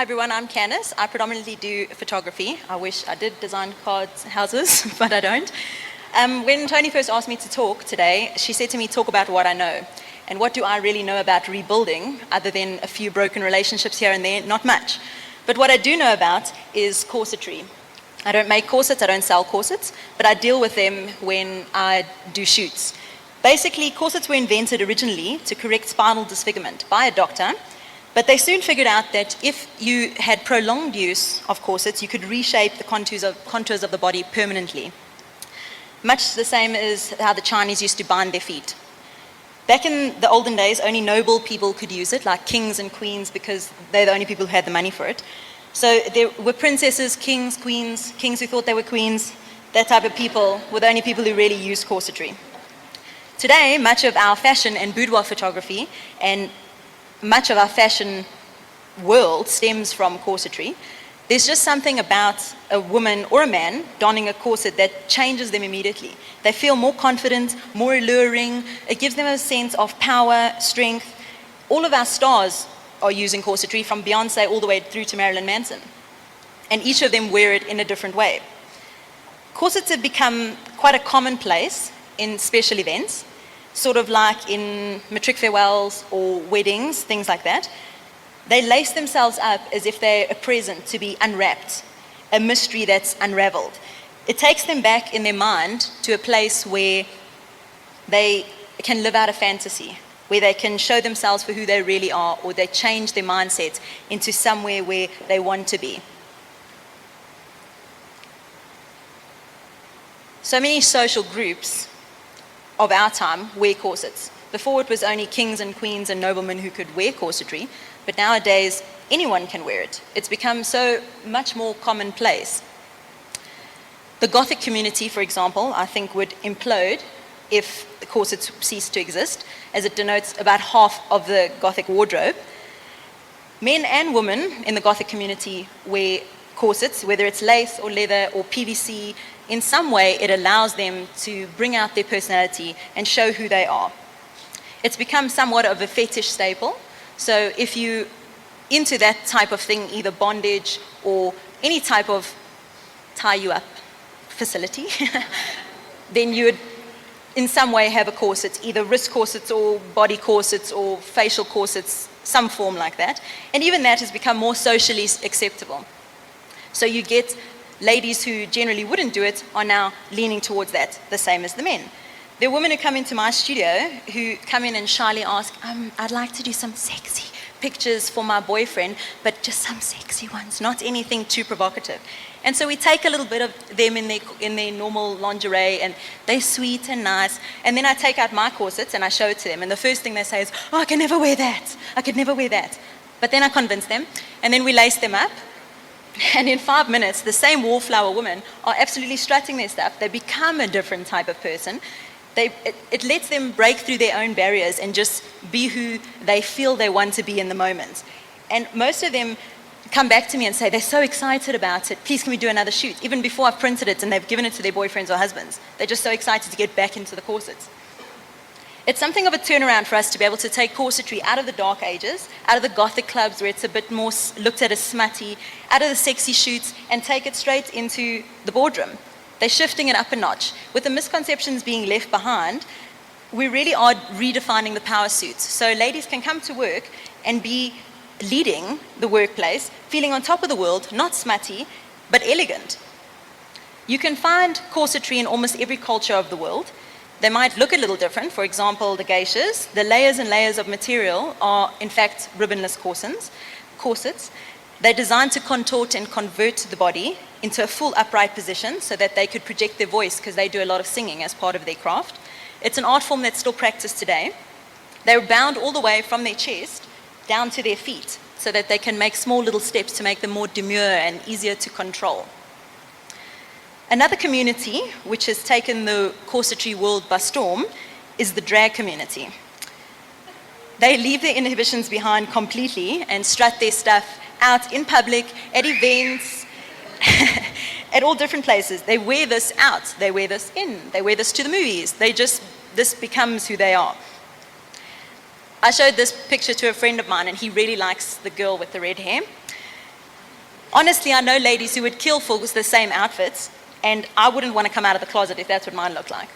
Hi everyone, I'm Candice. I predominantly do photography. I wish I did design cards, houses, but I don't. When Tony first asked me to talk today, she said to me, talk about what I know. And what do I really know about rebuilding, other than a few broken relationships here and there? Not much. But what I do know about is corsettery. I don't make corsets, I don't sell corsets, but I deal with them when I do shoots. Basically, corsets were invented originally to correct spinal disfigurement by a doctor, but they soon figured out that if you had prolonged use of corsets, you could reshape the contours of the body permanently. Much the same as how the Chinese used to bind their feet. Back in the olden days, only noble people could use it, like kings and queens, because they're the only people who had the money for it. So there were princesses, kings, queens, kings who thought they were queens. That type of people were the only people who really used corsetry. Today, much of our fashion and boudoir photography and much of our fashion world stems from corsetry. There's just something about a woman or a man donning a corset that changes them immediately. They feel more confident, more alluring. It gives them a sense of power, strength. All of our stars are using corsetry, from Beyonce all the way through to Marilyn Manson. And each of them wear it in a different way. Corsets have become quite a commonplace in special events, sort of like in matric farewells or weddings, things like that. They lace themselves up as if they're a present to be unwrapped, a mystery that's unraveled. It takes them back in their mind to a place where they can live out a fantasy, where they can show themselves for who they really are, or they change their mindset into somewhere where they want to be. So many social groups of our time wear corsets. Before, it was only kings and queens and noblemen who could wear corsetry, but nowadays anyone can wear it. It's become so much more commonplace. The Gothic community, for example, I think would implode if the corsets ceased to exist, as it denotes about half of the Gothic wardrobe. Men and women in the Gothic community wear corsets, whether it's lace or leather or PVC. In some way, it allows them to bring out their personality and show who they are. It's become somewhat of a fetish staple. So if you're into that type of thing, either bondage or any type of tie you up facility, then you would in some way have a corset, either wrist corsets or body corsets or facial corsets, some form like that. And even that has become more socially acceptable. So you get ladies who generally wouldn't do it are now leaning towards that, the same as the men. There are women who come into my studio who come in and shyly ask, I'd like to do some sexy pictures for my boyfriend, but just some sexy ones, not anything too provocative. And so we take a little bit of them in their normal lingerie, and they're sweet and nice. And then I take out my corsets and I show it to them. And the first thing they say is, oh, I can never wear that. I could never wear that. But then I convince them, and then we lace them up. And in 5 minutes, the same wallflower women are absolutely strutting their stuff. They become a different type of person. It lets them break through their own barriers and just be who they feel they want to be in the moment. And most of them come back to me and say, they're so excited about it. Please, can we do another shoot? Even before I've printed it and they've given it to their boyfriends or husbands. They're just so excited to get back into the corsets. It's something of a turnaround for us to be able to take corsetry out of the dark ages, out of the Gothic clubs where it's a bit more looked at as smutty, out of the sexy shoots, and take it straight into the boardroom. They're shifting it up a notch. With the misconceptions being left behind, we really are redefining the power suits. So ladies can come to work and be leading the workplace, feeling on top of the world, not smutty, but elegant. You can find corsetry in almost every culture of the world. They might look a little different. For example, the geishas, the layers and layers of material are in fact ribbonless corsets. They're designed to contort and convert the body into a full upright position so that they could project their voice, because they do a lot of singing as part of their craft. It's an art form that's still practiced today. They're bound all the way from their chest down to their feet so that they can make small little steps to make them more demure and easier to control. Another community which has taken the corsetry world by storm is the drag community. They leave their inhibitions behind completely and strut their stuff out in public, at events, at all different places. They wear this out, they wear this in, they wear this to the movies. This becomes who they are. I showed this picture to a friend of mine, and he really likes the girl with the red hair. Honestly, I know ladies who would kill for the same outfits, and I wouldn't want to come out of the closet if that's what mine looked like.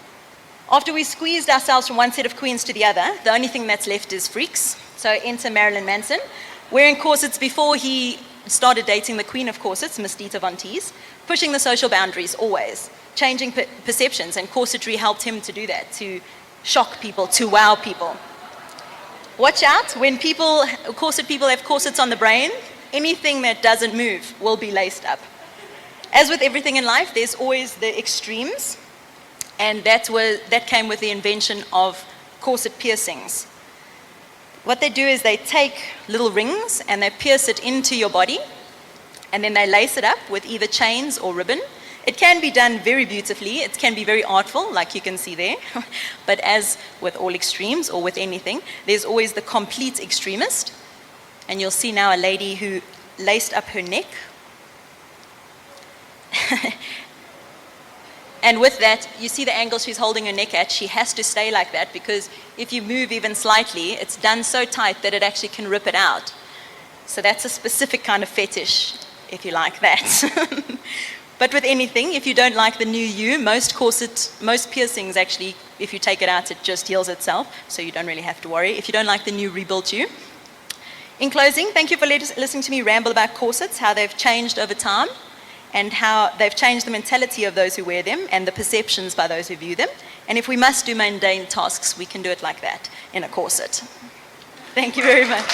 After we squeezed ourselves from one set of queens to the other, the only thing that's left is freaks. So enter Marilyn Manson, wearing corsets before he started dating the queen of corsets, Miss Dita Von Teese, pushing the social boundaries always, changing perceptions, and corsetry helped him to do that, to shock people, to wow people. Watch out, when corset people have corsets on the brain, anything that doesn't move will be laced up. As with everything in life, there's always the extremes, and that came with the invention of corset piercings. What they do is they take little rings and they pierce it into your body, and then they lace it up with either chains or ribbon. It can be done very beautifully. It can be very artful, like you can see there. But as with all extremes or with anything, there's always the complete extremist. And you'll see now a lady who laced up her neck. And with that, you see the angle she's holding her neck at. She has to stay like that because if you move even slightly, it's done so tight that it actually can rip it out. So that's a specific kind of fetish, if you like that. But with anything, if you don't like the new you, most piercings actually, if you take it out, it just heals itself, so you don't really have to worry. If you don't like the new rebuilt you. In closing, thank you for listening to me ramble about corsets, how they've changed over time, and how they've changed the mentality of those who wear them and the perceptions by those who view them. And if we must do mundane tasks, we can do it like that in a corset. Thank you very much.